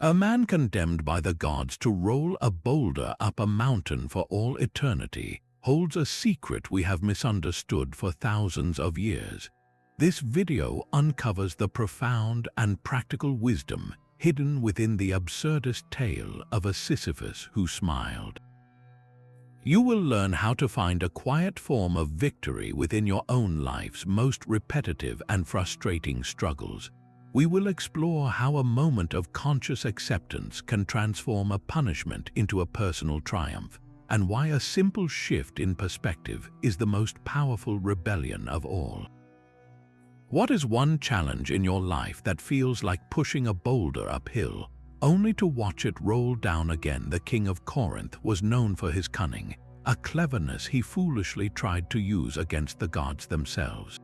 A man condemned by the gods to roll a boulder up a mountain for all eternity holds a secret we have misunderstood for thousands of years. This video uncovers the profound and practical wisdom hidden within the absurdist tale of a Sisyphus who smiled. You will learn how to find a quiet form of victory within your own life's most repetitive and frustrating struggles. We will explore how a moment of conscious acceptance can transform a punishment into a personal triumph, and why a simple shift in perspective is the most powerful rebellion of all. What is one challenge in your life that feels like pushing a boulder uphill, only to watch it roll down again? The king of Corinth was known for his cunning, a cleverness he foolishly tried to use against the gods themselves.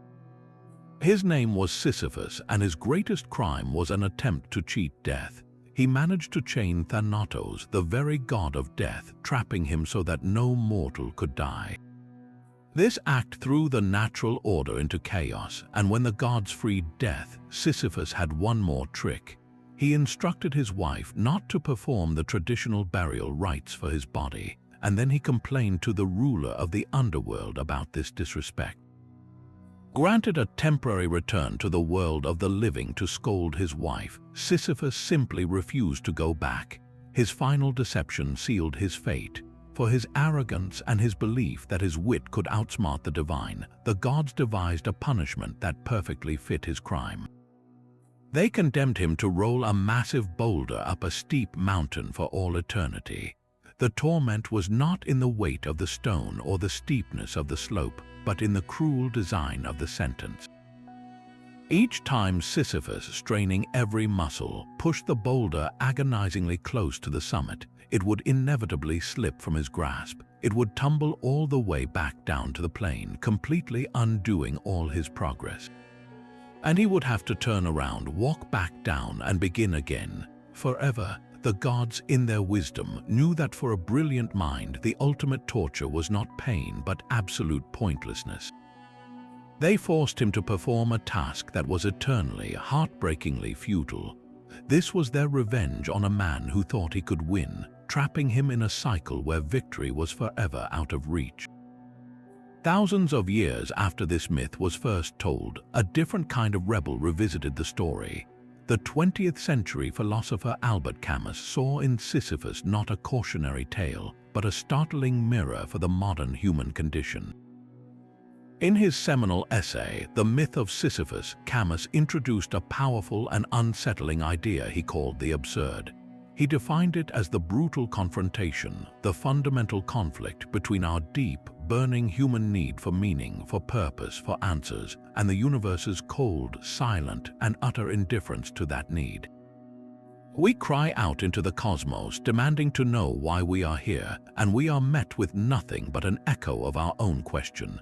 His name was Sisyphus, and his greatest crime was an attempt to cheat death. He managed to chain Thanatos, the very god of death, trapping him so that no mortal could die. This act threw the natural order into chaos, and when the gods freed death, Sisyphus had one more trick. He instructed his wife not to perform the traditional burial rites for his body, and then he complained to the ruler of the underworld about this disrespect. Granted a temporary return to the world of the living to scold his wife, Sisyphus simply refused to go back. His final deception sealed his fate. For his arrogance and his belief that his wit could outsmart the divine, the gods devised a punishment that perfectly fit his crime. They condemned him to roll a massive boulder up a steep mountain for all eternity. The torment was not in the weight of the stone or the steepness of the slope, but in the cruel design of the sentence. Each time Sisyphus, straining every muscle, pushed the boulder agonizingly close to the summit, it would inevitably slip from his grasp. It would tumble all the way back down to the plain, completely undoing all his progress. And he would have to turn around, walk back down, and begin again, forever. The gods, in their wisdom, knew that for a brilliant mind, the ultimate torture was not pain but absolute pointlessness. They forced him to perform a task that was eternally, heartbreakingly futile. This was their revenge on a man who thought he could win, trapping him in a cycle where victory was forever out of reach. Thousands of years after this myth was first told, a different kind of rebel revisited the story. The 20th century philosopher Albert Camus saw in Sisyphus not a cautionary tale, but a startling mirror for the modern human condition. In his seminal essay, The Myth of Sisyphus, Camus introduced a powerful and unsettling idea he called the absurd. He defined it as the brutal confrontation, the fundamental conflict between our deep, burning human need for meaning, for purpose, for answers, and the universe's cold, silent, and utter indifference to that need. We cry out into the cosmos, demanding to know why we are here, and we are met with nothing but an echo of our own question.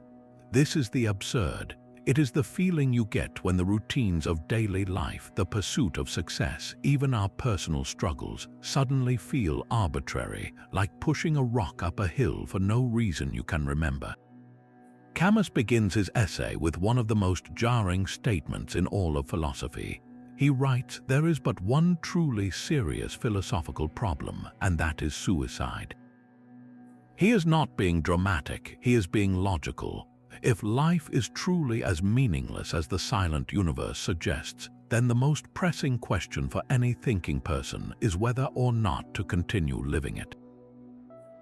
This is the absurd. It is the feeling you get when the routines of daily life, the pursuit of success, even our personal struggles, suddenly feel arbitrary, like pushing a rock up a hill for no reason you can remember. Camus begins his essay with one of the most jarring statements in all of philosophy. He writes, "There is but one truly serious philosophical problem, and that is suicide." He is not being dramatic, he is being logical. If life is truly as meaningless as the silent universe suggests, then the most pressing question for any thinking person is whether or not to continue living it.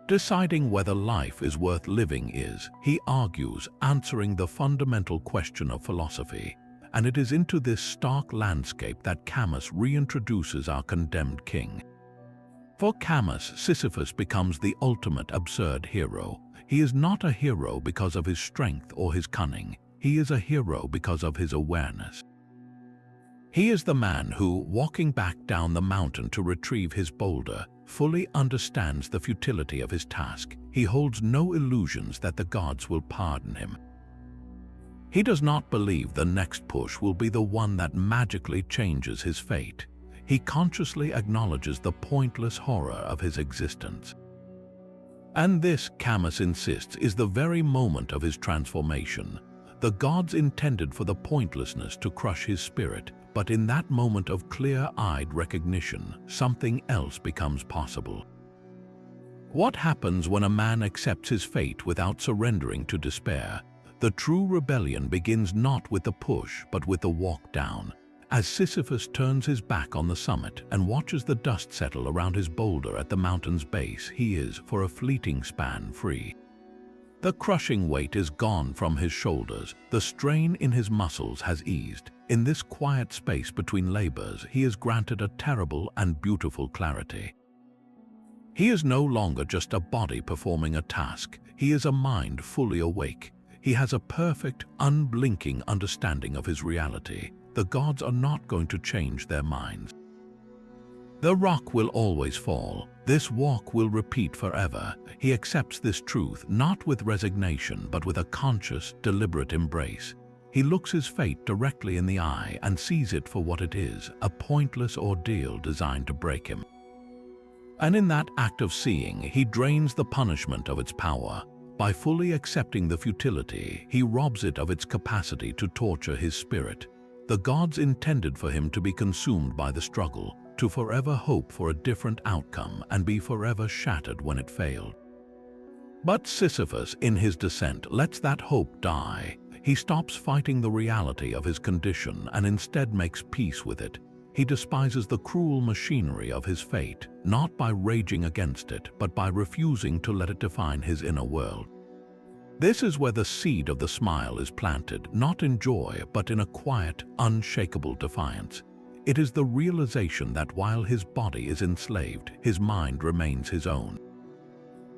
Deciding whether life is worth living is, he argues, answering the fundamental question of philosophy. And it is into this stark landscape that Camus reintroduces our condemned king. For Camus, Sisyphus becomes the ultimate absurd hero. He is not a hero because of his strength or his cunning. He is a hero because of his awareness. He is the man who, walking back down the mountain to retrieve his boulder, fully understands the futility of his task. He holds no illusions that the gods will pardon him. He does not believe the next push will be the one that magically changes his fate. He consciously acknowledges the pointless horror of his existence. And this, Camus insists, is the very moment of his transformation. The gods intended for the pointlessness to crush his spirit, but in that moment of clear-eyed recognition, something else becomes possible. What happens when a man accepts his fate without surrendering to despair? The true rebellion begins not with the push, but with the walk down. As Sisyphus turns his back on the summit and watches the dust settle around his boulder at the mountain's base, he is, for a fleeting span, free. The crushing weight is gone from his shoulders, the strain in his muscles has eased. In this quiet space between labors, he is granted a terrible and beautiful clarity. He is no longer just a body performing a task, he is a mind fully awake. He has a perfect, unblinking understanding of his reality. The gods are not going to change their minds. The rock will always fall. This walk will repeat forever. He accepts this truth not with resignation but with a conscious, deliberate embrace. He looks his fate directly in the eye and sees it for what it is, a pointless ordeal designed to break him. And in that act of seeing, he drains the punishment of its power. By fully accepting the futility, he robs it of its capacity to torture his spirit. The gods intended for him to be consumed by the struggle, to forever hope for a different outcome and be forever shattered when it failed. But Sisyphus, in his descent, lets that hope die. He stops fighting the reality of his condition and instead makes peace with it. He despises the cruel machinery of his fate, not by raging against it, but by refusing to let it define his inner world. This is where the seed of the smile is planted, not in joy, but in a quiet, unshakable defiance. It is the realization that while his body is enslaved, his mind remains his own.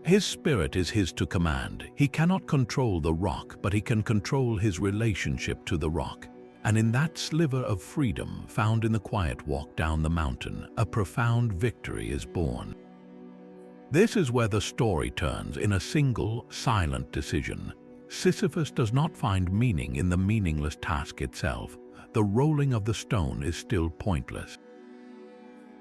His spirit is his to command. He cannot control the rock, but he can control his relationship to the rock. And in that sliver of freedom found in the quiet walk down the mountain, a profound victory is born. This is where the story turns in a single, silent decision. Sisyphus does not find meaning in the meaningless task itself. The rolling of the stone is still pointless.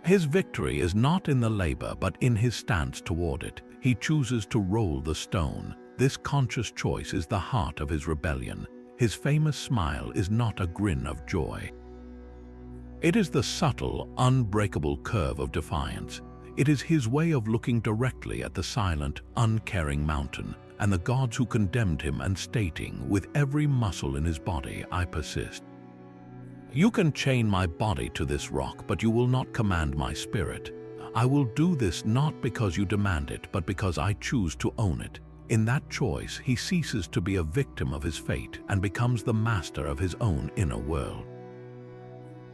His victory is not in the labor, but in his stance toward it. He chooses to roll the stone. This conscious choice is the heart of his rebellion. His famous smile is not a grin of joy. It is the subtle, unbreakable curve of defiance. It is his way of looking directly at the silent, uncaring mountain and the gods who condemned him and stating, with every muscle in his body, I persist. You can chain my body to this rock, but you will not command my spirit. I will do this not because you demand it, but because I choose to own it. In that choice, he ceases to be a victim of his fate and becomes the master of his own inner world.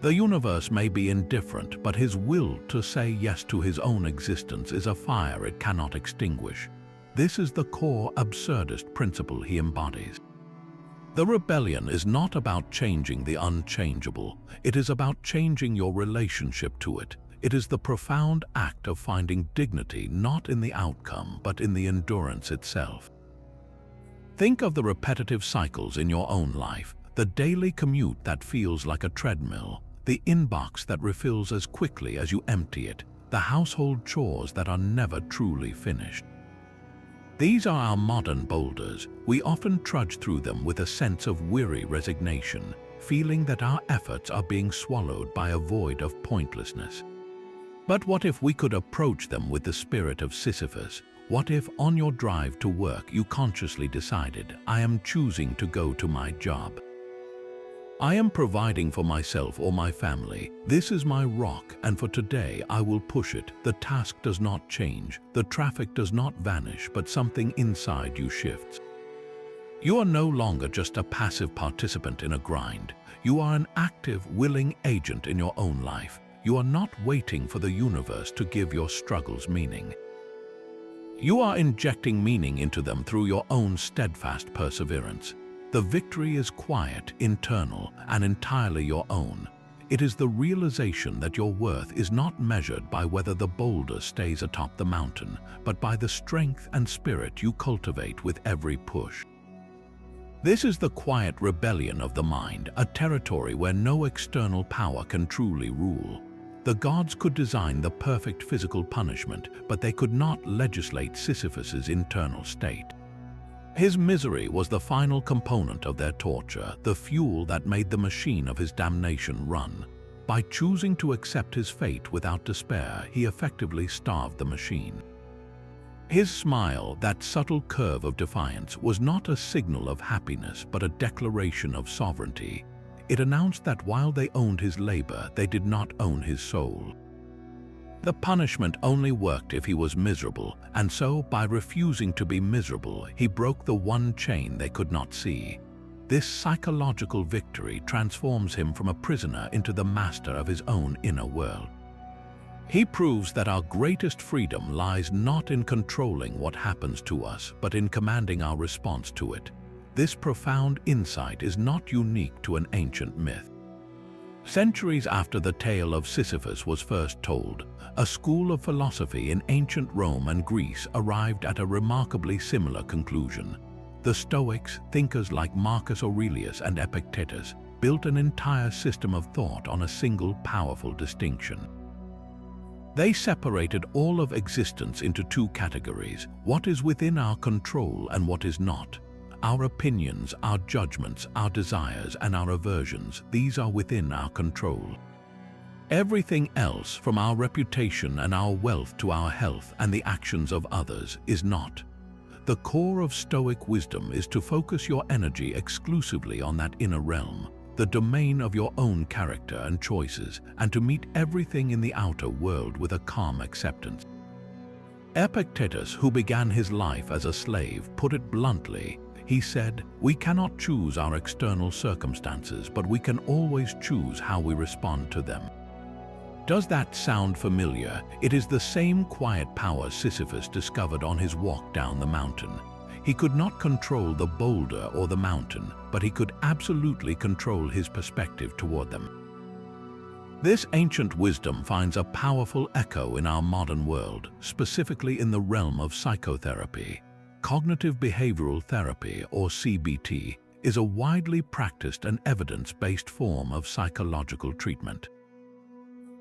The universe may be indifferent, but his will to say yes to his own existence is a fire it cannot extinguish. This is the core absurdist principle he embodies. The rebellion is not about changing the unchangeable. It is about changing your relationship to it. It is the profound act of finding dignity not in the outcome, but in the endurance itself. Think of the repetitive cycles in your own life, the daily commute that feels like a treadmill, the inbox that refills as quickly as you empty it, the household chores that are never truly finished. These are our modern boulders. We often trudge through them with a sense of weary resignation, feeling that our efforts are being swallowed by a void of pointlessness. But what if we could approach them with the spirit of Sisyphus? What if on your drive to work you consciously decided, I am choosing to go to my job. I am providing for myself or my family. This is my rock, and for today I will push it. The task does not change, the traffic does not vanish, but something inside you shifts. You are no longer just a passive participant in a grind. You are an active, willing agent in your own life. You are not waiting for the universe to give your struggles meaning. You are injecting meaning into them through your own steadfast perseverance. The victory is quiet, internal, and entirely your own. It is the realization that your worth is not measured by whether the boulder stays atop the mountain, but by the strength and spirit you cultivate with every push. This is the quiet rebellion of the mind, a territory where no external power can truly rule. The gods could design the perfect physical punishment, but they could not legislate Sisyphus's internal state. His misery was the final component of their torture, the fuel that made the machine of his damnation run. By choosing to accept his fate without despair, he effectively starved the machine. His smile, that subtle curve of defiance, was not a signal of happiness but a declaration of sovereignty. It announced that while they owned his labor, they did not own his soul. The punishment only worked if he was miserable, and so, by refusing to be miserable, he broke the one chain they could not see. This psychological victory transforms him from a prisoner into the master of his own inner world. He proves that our greatest freedom lies not in controlling what happens to us, but in commanding our response to it. This profound insight is not unique to an ancient myth. Centuries after the tale of Sisyphus was first told, a school of philosophy in ancient Rome and Greece arrived at a remarkably similar conclusion. The Stoics, thinkers like Marcus Aurelius and Epictetus, built an entire system of thought on a single powerful distinction. They separated all of existence into two categories: what is within our control and what is not. Our opinions, our judgments, our desires, and our aversions, these are within our control. Everything else, from our reputation and our wealth to our health and the actions of others, is not. The core of Stoic wisdom is to focus your energy exclusively on that inner realm, the domain of your own character and choices, and to meet everything in the outer world with a calm acceptance. Epictetus, who began his life as a slave, put it bluntly. He said, "We cannot choose our external circumstances, but we can always choose how we respond to them." Does that sound familiar? It is the same quiet power Sisyphus discovered on his walk down the mountain. He could not control the boulder or the mountain, but he could absolutely control his perspective toward them. This ancient wisdom finds a powerful echo in our modern world, specifically in the realm of psychotherapy. Cognitive behavioral therapy, or CBT, is a widely practiced and evidence-based form of psychological treatment.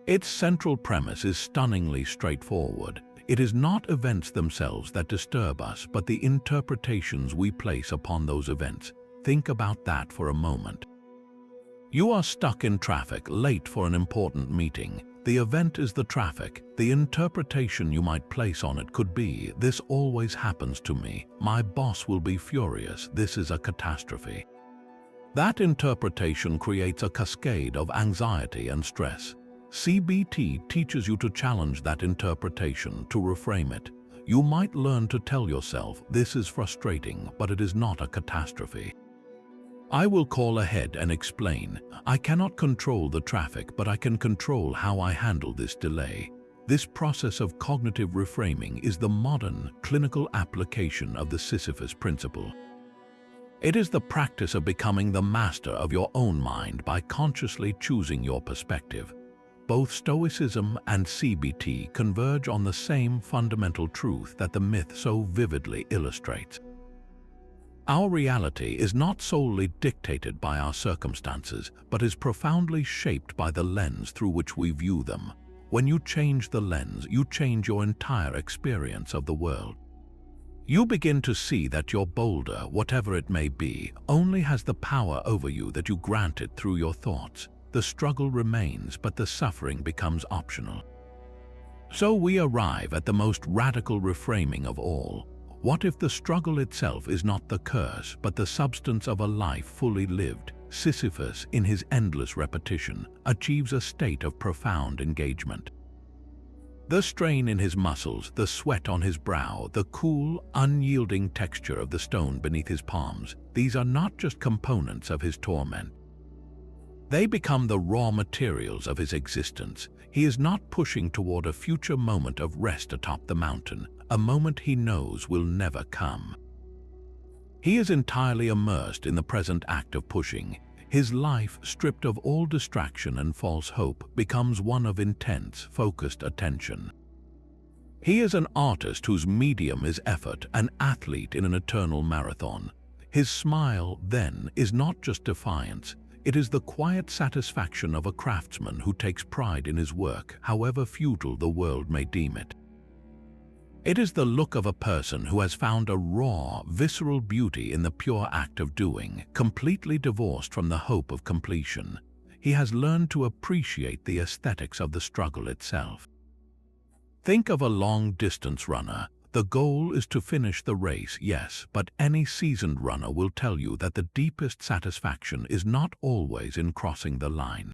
Its central premise is stunningly straightforward. It is not events themselves that disturb us, but the interpretations we place upon those events. Think about that for a moment. You are stuck in traffic, late for an important meeting. The event is the traffic. The interpretation you might place on it could be, "This always happens to me. My boss will be furious. This is a catastrophe." That interpretation creates a cascade of anxiety and stress. CBT teaches you to challenge that interpretation, to reframe it. You might learn to tell yourself, "This is frustrating, but it is not a catastrophe. I will call ahead and explain. I cannot control the traffic, but I can control how I handle this delay." This process of cognitive reframing is the modern, clinical application of the Sisyphus principle. It is the practice of becoming the master of your own mind by consciously choosing your perspective. Both Stoicism and CBT converge on the same fundamental truth that the myth so vividly illustrates. Our reality is not solely dictated by our circumstances, but is profoundly shaped by the lens through which we view them. When you change the lens, you change your entire experience of the world. You begin to see that your boulder, whatever it may be, only has the power over you that you grant it through your thoughts. The struggle remains, but the suffering becomes optional. So we arrive at the most radical reframing of all. What if the struggle itself is not the curse, but the substance of a life fully lived? Sisyphus, in his endless repetition, achieves a state of profound engagement. The strain in his muscles, the sweat on his brow, the cool, unyielding texture of the stone beneath his palms, these are not just components of his torment. They become the raw materials of his existence. He is not pushing toward a future moment of rest atop the mountain, a moment he knows will never come. He is entirely immersed in the present act of pushing. His life, stripped of all distraction and false hope, becomes one of intense, focused attention. He is an artist whose medium is effort, an athlete in an eternal marathon. His smile, then, is not just defiance. It is the quiet satisfaction of a craftsman who takes pride in his work, however futile the world may deem it. It is the look of a person who has found a raw, visceral beauty in the pure act of doing, completely divorced from the hope of completion. He has learned to appreciate the aesthetics of the struggle itself. Think of a long-distance runner. The goal is to finish the race, yes, but any seasoned runner will tell you that the deepest satisfaction is not always in crossing the line.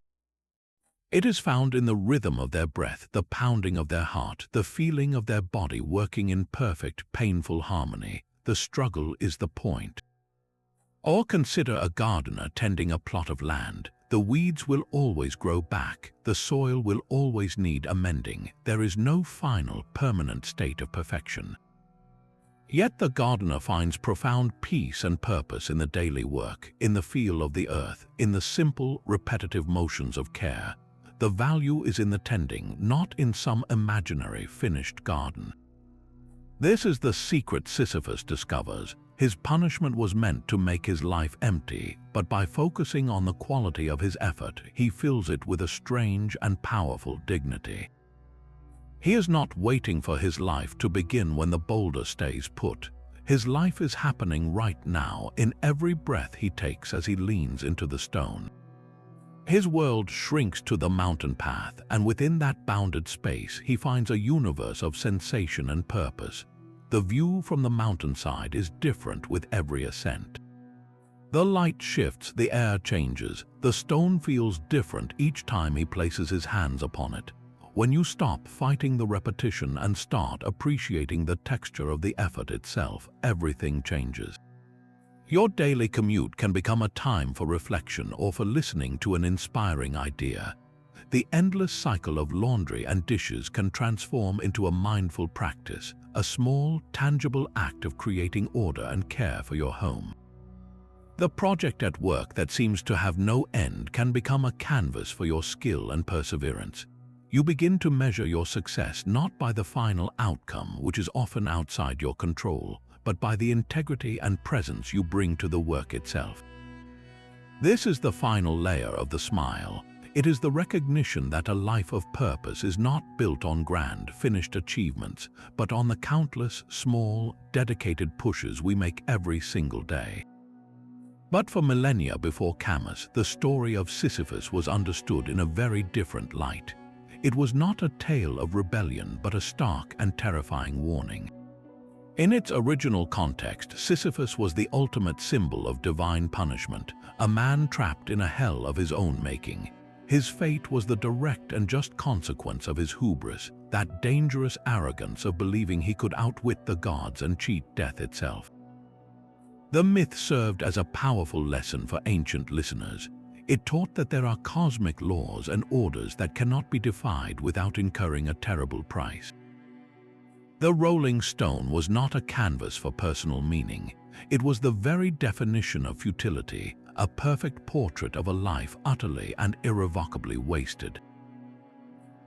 It is found in the rhythm of their breath, the pounding of their heart, the feeling of their body working in perfect, painful harmony. The struggle is the point. Or consider a gardener tending a plot of land. The weeds will always grow back. The soil will always need amending. There is no final, permanent state of perfection. Yet the gardener finds profound peace and purpose in the daily work, in the feel of the earth, in the simple, repetitive motions of care. The value is in the tending, not in some imaginary, finished garden. This is the secret Sisyphus discovers. His punishment was meant to make his life empty, but by focusing on the quality of his effort, he fills it with a strange and powerful dignity. He is not waiting for his life to begin when the boulder stays put. His life is happening right now, in every breath he takes as he leans into the stone. His world shrinks to the mountain path, and within that bounded space he finds a universe of sensation and purpose. The view from the mountainside is different with every ascent. The light shifts, the air changes, the stone feels different each time he places his hands upon it. When you stop fighting the repetition and start appreciating the texture of the effort itself, everything changes. Your daily commute can become a time for reflection or for listening to an inspiring idea. The endless cycle of laundry and dishes can transform into a mindful practice, a small, tangible act of creating order and care for your home. The project at work that seems to have no end can become a canvas for your skill and perseverance. You begin to measure your success not by the final outcome, which is often outside your control, but by the integrity and presence you bring to the work itself. This is the final layer of the smile. It is the recognition that a life of purpose is not built on grand, finished achievements, but on the countless, small, dedicated pushes we make every single day. But for millennia before Camus, the story of Sisyphus was understood in a very different light. It was not a tale of rebellion, but a stark and terrifying warning. In its original context, Sisyphus was the ultimate symbol of divine punishment, a man trapped in a hell of his own making. His fate was the direct and just consequence of his hubris, that dangerous arrogance of believing he could outwit the gods and cheat death itself. The myth served as a powerful lesson for ancient listeners. It taught that there are cosmic laws and orders that cannot be defied without incurring a terrible price. The rolling stone was not a canvas for personal meaning. It was the very definition of futility, a perfect portrait of a life utterly and irrevocably wasted.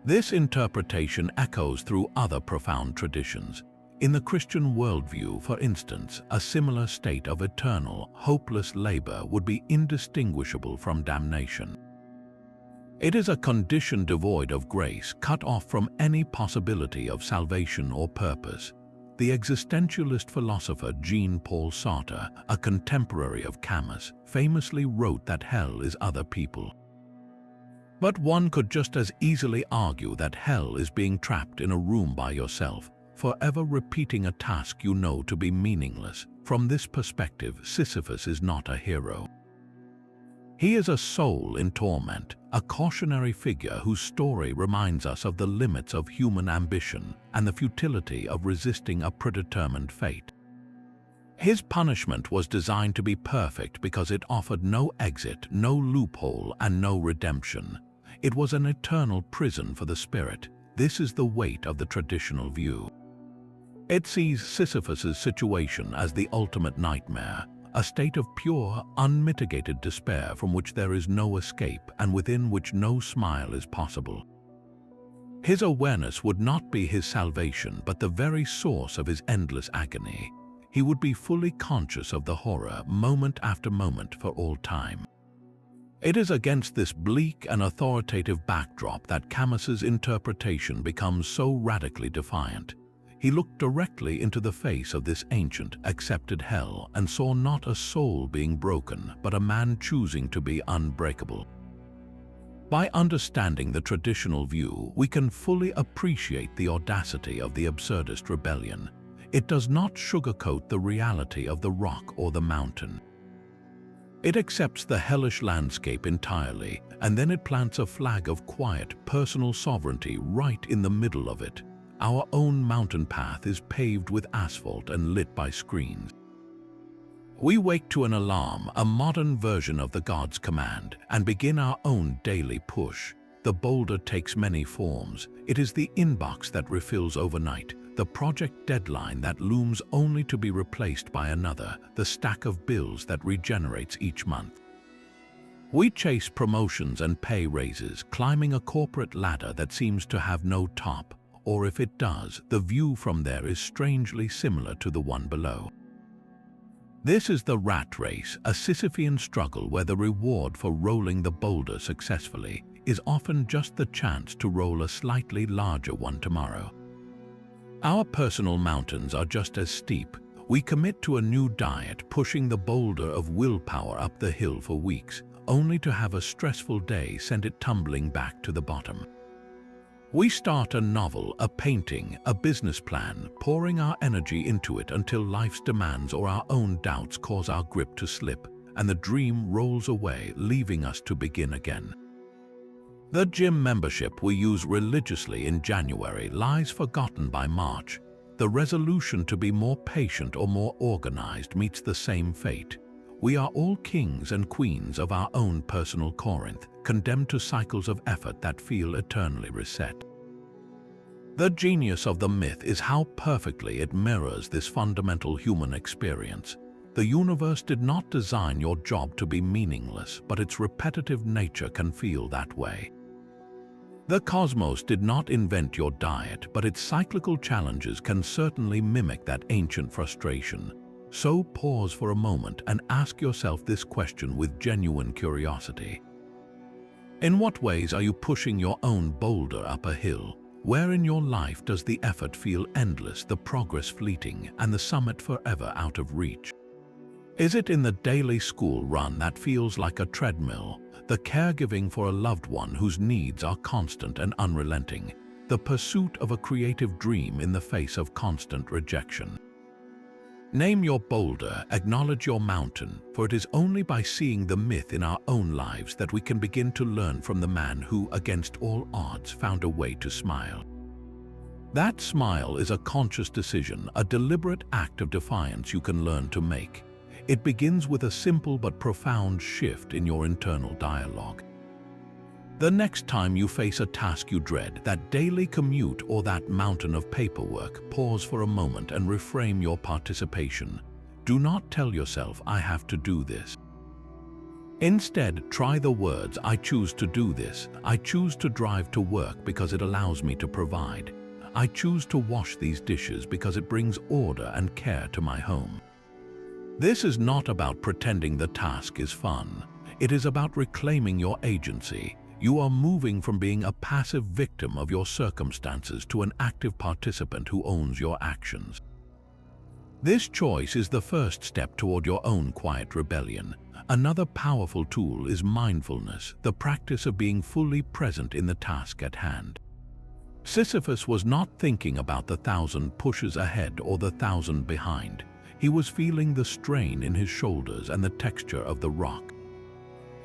This interpretation echoes through other profound traditions. In the Christian worldview, for instance, a similar state of eternal, hopeless labor would be indistinguishable from damnation. It is a condition devoid of grace, cut off from any possibility of salvation or purpose. The existentialist philosopher Jean-Paul Sartre, a contemporary of Camus, famously wrote that hell is other people. But one could just as easily argue that hell is being trapped in a room by yourself, forever repeating a task you know to be meaningless. From this perspective, Sisyphus is not a hero. He is a soul in torment, a cautionary figure whose story reminds us of the limits of human ambition and the futility of resisting a predetermined fate. His punishment was designed to be perfect because it offered no exit, no loophole, and no redemption. It was an eternal prison for the spirit. This is the weight of the traditional view. It sees Sisyphus's situation as the ultimate nightmare, a state of pure, unmitigated despair from which there is no escape and within which no smile is possible. His awareness would not be his salvation, but the very source of his endless agony. He would be fully conscious of the horror, moment after moment, for all time. It is against this bleak and authoritative backdrop that Camus's interpretation becomes so radically defiant. He looked directly into the face of this ancient, accepted hell and saw not a soul being broken, but a man choosing to be unbreakable. By understanding the traditional view, we can fully appreciate the audacity of the absurdist rebellion. It does not sugarcoat the reality of the rock or the mountain. It accepts the hellish landscape entirely, and then it plants a flag of quiet, personal sovereignty right in the middle of it. Our own mountain path is paved with asphalt and lit by screens. We wake to an alarm, a modern version of the God's command, and begin our own daily push. The boulder takes many forms. It is the inbox that refills overnight, the project deadline that looms only to be replaced by another, the stack of bills that regenerates each month. We chase promotions and pay raises, climbing a corporate ladder that seems to have no top, or if it does, the view from there is strangely similar to the one below. This is the rat race, a Sisyphean struggle where the reward for rolling the boulder successfully is often just the chance to roll a slightly larger one tomorrow. Our personal mountains are just as steep. We commit to a new diet, pushing the boulder of willpower up the hill for weeks, only to have a stressful day send it tumbling back to the bottom. We start a novel, a painting, a business plan, pouring our energy into it until life's demands or our own doubts cause our grip to slip, and the dream rolls away, leaving us to begin again. The gym membership we use religiously in January lies forgotten by March. The resolution to be more patient or more organized meets the same fate. We are all kings and queens of our own personal Corinth, condemned to cycles of effort that feel eternally reset. The genius of the myth is how perfectly it mirrors this fundamental human experience. The universe did not design your job to be meaningless, but its repetitive nature can feel that way. The cosmos did not invent your diet, but its cyclical challenges can certainly mimic that ancient frustration. So pause for a moment and ask yourself this question with genuine curiosity. In what ways are you pushing your own boulder up a hill? Where in your life does the effort feel endless, the progress fleeting, and the summit forever out of reach? Is it in the daily school run that feels like a treadmill, the caregiving for a loved one whose needs are constant and unrelenting, the pursuit of a creative dream in the face of constant rejection? Name your boulder, acknowledge your mountain, for it is only by seeing the myth in our own lives that we can begin to learn from the man who, against all odds, found a way to smile. That smile is a conscious decision, a deliberate act of defiance you can learn to make. It begins with a simple but profound shift in your internal dialogue. The next time you face a task you dread, that daily commute or that mountain of paperwork, pause for a moment and reframe your participation. Do not tell yourself, "I have to do this." Instead, try the words, "I choose to do this. I choose to drive to work because it allows me to provide. I choose to wash these dishes because it brings order and care to my home." This is not about pretending the task is fun. It is about reclaiming your agency. You are moving from being a passive victim of your circumstances to an active participant who owns your actions. This choice is the first step toward your own quiet rebellion. Another powerful tool is mindfulness, the practice of being fully present in the task at hand. Sisyphus was not thinking about the 1,000 pushes ahead or the 1,000 behind. He was feeling the strain in his shoulders and the texture of the rock.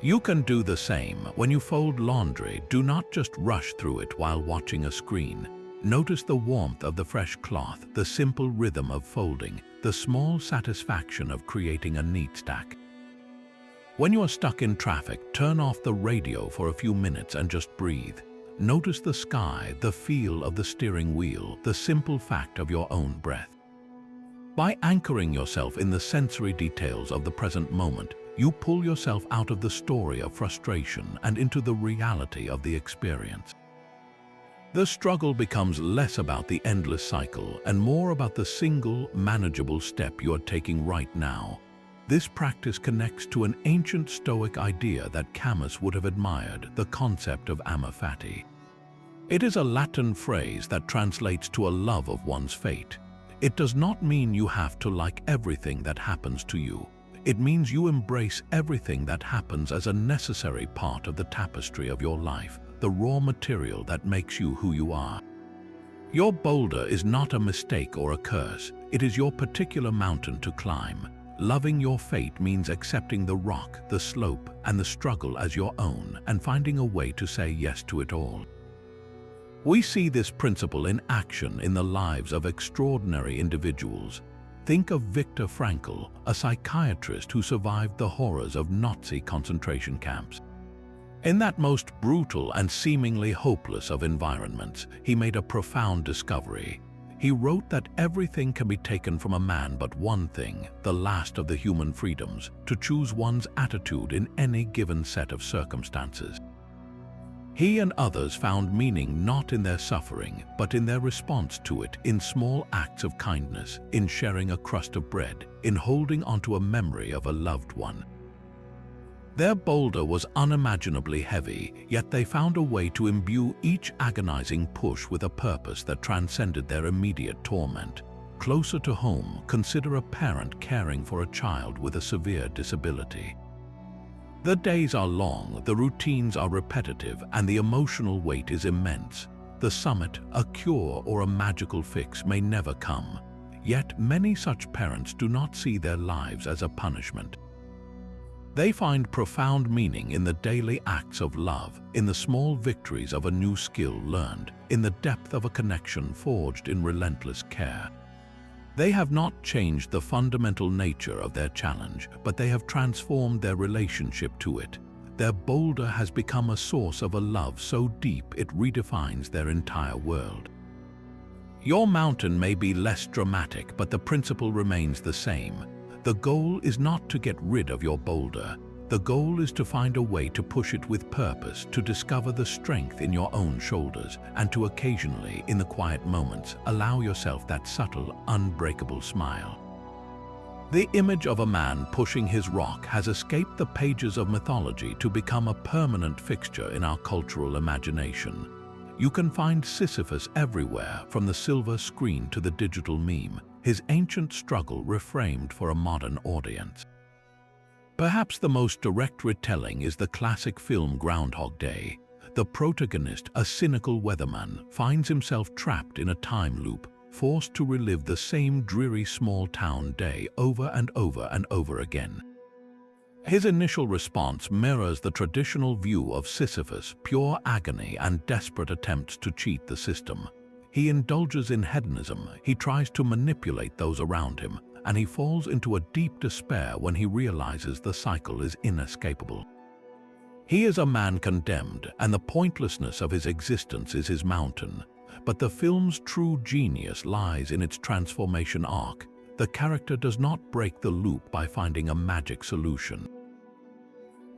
You can do the same. When you fold laundry, do not just rush through it while watching a screen. Notice the warmth of the fresh cloth, the simple rhythm of folding, the small satisfaction of creating a neat stack. When you are stuck in traffic, turn off the radio for a few minutes and just breathe. Notice the sky, the feel of the steering wheel, the simple fact of your own breath. By anchoring yourself in the sensory details of the present moment, you pull yourself out of the story of frustration and into the reality of the experience. The struggle becomes less about the endless cycle and more about the single, manageable step you are taking right now. This practice connects to an ancient stoic idea that Camus would have admired, the concept of amor fati. It is a Latin phrase that translates to a love of one's fate. It does not mean you have to like everything that happens to you. It means you embrace everything that happens as a necessary part of the tapestry of your life, the raw material that makes you who you are. Your boulder is not a mistake or a curse. It is your particular mountain to climb. Loving your fate means accepting the rock, the slope, and the struggle as your own and finding a way to say yes to it all. We see this principle in action in the lives of extraordinary individuals. Think of Viktor Frankl, a psychiatrist who survived the horrors of Nazi concentration camps. In that most brutal and seemingly hopeless of environments, he made a profound discovery. He wrote that everything can be taken from a man but one thing, the last of the human freedoms, to choose one's attitude in any given set of circumstances. He and others found meaning not in their suffering, but in their response to it, in small acts of kindness, in sharing a crust of bread, in holding onto a memory of a loved one. Their boulder was unimaginably heavy, yet they found a way to imbue each agonizing push with a purpose that transcended their immediate torment. Closer to home, consider a parent caring for a child with a severe disability. The days are long, the routines are repetitive, and the emotional weight is immense. The summit, a cure or a magical fix may never come. Yet many such parents do not see their lives as a punishment. They find profound meaning in the daily acts of love, in the small victories of a new skill learned, in the depth of a connection forged in relentless care. They have not changed the fundamental nature of their challenge, but they have transformed their relationship to it. Their boulder has become a source of a love so deep it redefines their entire world. Your mountain may be less dramatic, but the principle remains the same. The goal is not to get rid of your boulder. The goal is to find a way to push it with purpose, to discover the strength in your own shoulders, and to occasionally, in the quiet moments, allow yourself that subtle, unbreakable smile. The image of a man pushing his rock has escaped the pages of mythology to become a permanent fixture in our cultural imagination. You can find Sisyphus everywhere, from the silver screen to the digital meme, his ancient struggle reframed for a modern audience. Perhaps the most direct retelling is the classic film Groundhog Day. The protagonist, a cynical weatherman, finds himself trapped in a time loop, forced to relive the same dreary small-town day over and over and over again. His initial response mirrors the traditional view of Sisyphus, pure agony and desperate attempts to cheat the system. He indulges in hedonism, he tries to manipulate those around him, and he falls into a deep despair when he realizes the cycle is inescapable. He is a man condemned, and the pointlessness of his existence is his mountain. But the film's true genius lies in its transformation arc. The character does not break the loop by finding a magic solution.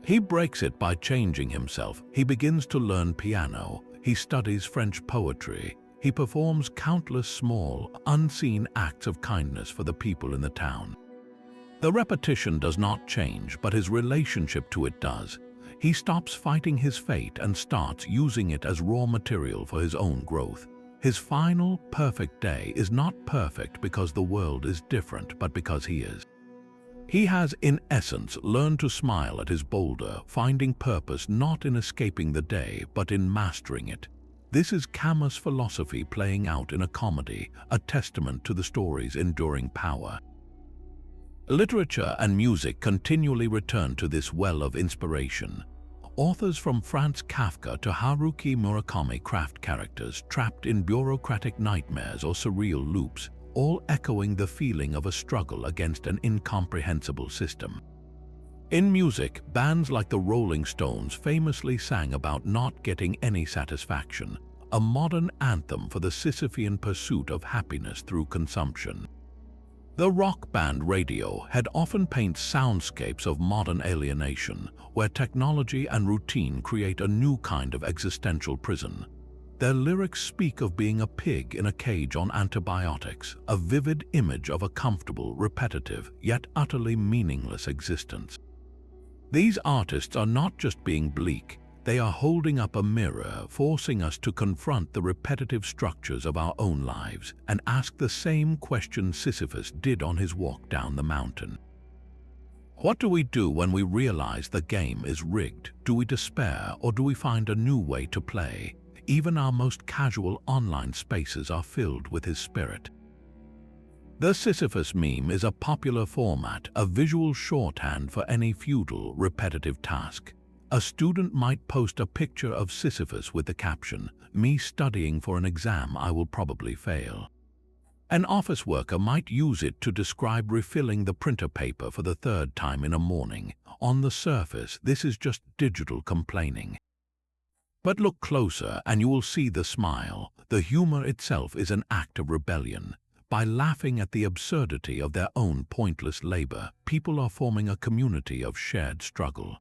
He breaks it by changing himself. He begins to learn piano, he studies French poetry, he performs countless small, unseen acts of kindness for the people in the town. The repetition does not change, but his relationship to it does. He stops fighting his fate and starts using it as raw material for his own growth. His final, perfect day is not perfect because the world is different, but because he is. He has, in essence, learned to smile at his boulder, finding purpose not in escaping the day, but in mastering it. This is Camus' philosophy playing out in a comedy, a testament to the story's enduring power. Literature and music continually return to this well of inspiration. Authors from Franz Kafka to Haruki Murakami craft characters trapped in bureaucratic nightmares or surreal loops, all echoing the feeling of a struggle against an incomprehensible system. In music, bands like the Rolling Stones famously sang about not getting any satisfaction, a modern anthem for the Sisyphean pursuit of happiness through consumption. The rock band Radiohead often paints soundscapes of modern alienation, where technology and routine create a new kind of existential prison. Their lyrics speak of being a pig in a cage on antibiotics, a vivid image of a comfortable, repetitive, yet utterly meaningless existence. These artists are not just being bleak, They are holding up a mirror, forcing us to confront the repetitive structures of our own lives and ask the same question Sisyphus did on his walk down the mountain. What do we do when we realize the game is rigged? Do we despair, or do we find a new way to play? Even our most casual online spaces are filled with his spirit. The Sisyphus meme is a popular format, a visual shorthand for any futile, repetitive task. A student might post a picture of Sisyphus with the caption, "Me studying for an exam I will probably fail." An office worker might use it to describe refilling the printer paper for the third time in a morning. On the surface, this is just digital complaining. But look closer and you will see the smile. The humor itself is an act of rebellion. By laughing at the absurdity of their own pointless labor, people are forming a community of shared struggle.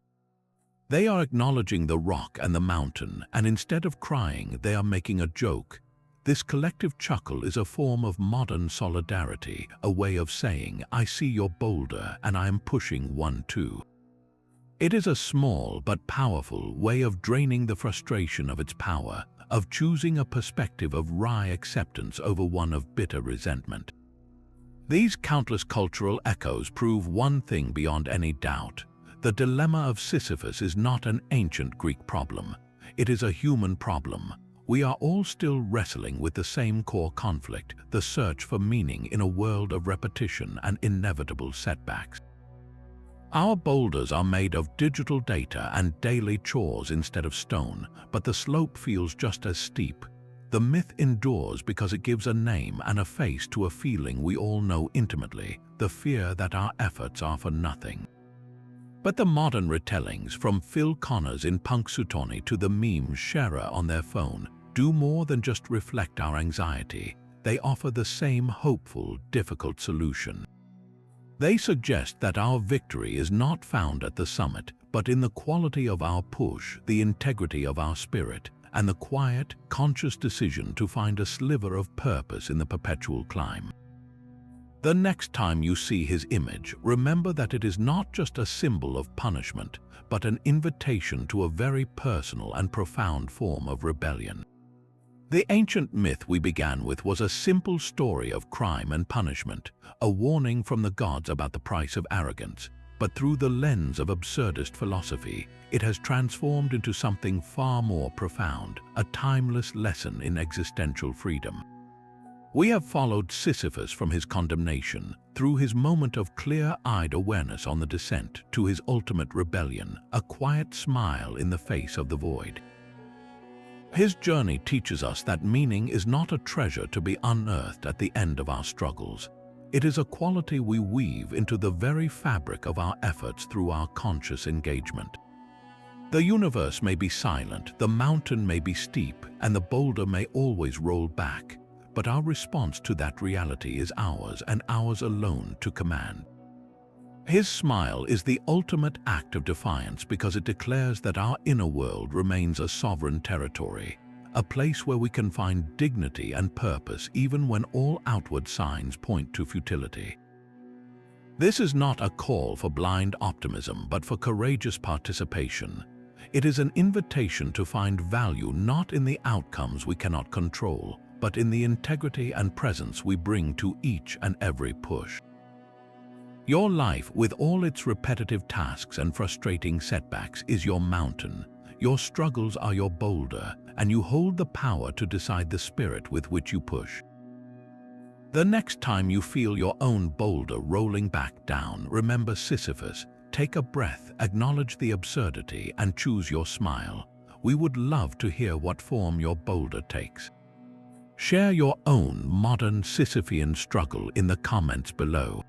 They are acknowledging the rock and the mountain, and instead of crying, they are making a joke. This collective chuckle is a form of modern solidarity, a way of saying, "I see your boulder and I am pushing one too." It is a small but powerful way of draining the frustration of its power, of choosing a perspective of wry acceptance over one of bitter resentment. These countless cultural echoes prove one thing beyond any doubt. The dilemma of Sisyphus is not an ancient Greek problem. It is a human problem. We are all still wrestling with the same core conflict, the search for meaning in a world of repetition and inevitable setbacks. Our boulders are made of digital data and daily chores instead of stone, but the slope feels just as steep. The myth endures because it gives a name and a face to a feeling we all know intimately, the fear that our efforts are for nothing. But the modern retellings, from Phil Connors in Punxsutawney to the meme sharer on their phone, do more than just reflect our anxiety. They offer the same hopeful, difficult solution. They suggest that our victory is not found at the summit, but in the quality of our push, the integrity of our spirit, and the quiet, conscious decision to find a sliver of purpose in the perpetual climb. The next time you see his image, remember that it is not just a symbol of punishment, but an invitation to a very personal and profound form of rebellion. The ancient myth we began with was a simple story of crime and punishment, a warning from the gods about the price of arrogance. But through the lens of absurdist philosophy, it has transformed into something far more profound, a timeless lesson in existential freedom. We have followed Sisyphus from his condemnation, through his moment of clear-eyed awareness on the descent, to his ultimate rebellion, a quiet smile in the face of the void. His journey teaches us that meaning is not a treasure to be unearthed at the end of our struggles. It is a quality we weave into the very fabric of our efforts through our conscious engagement. The universe may be silent, the mountain may be steep, and the boulder may always roll back. But our response to that reality is ours and ours alone to command. His smile is the ultimate act of defiance because it declares that our inner world remains a sovereign territory, a place where we can find dignity and purpose even when all outward signs point to futility. This is not a call for blind optimism, but for courageous participation. It is an invitation to find value not in the outcomes we cannot control, but in the integrity and presence we bring to each and every push. Your life, with all its repetitive tasks and frustrating setbacks, is your mountain. Your struggles are your boulder, and you hold the power to decide the spirit with which you push. The next time you feel your own boulder rolling back down, remember Sisyphus. Take a breath, acknowledge the absurdity, and choose your smile. We would love to hear what form your boulder takes. Share your own modern Sisyphean struggle in the comments below.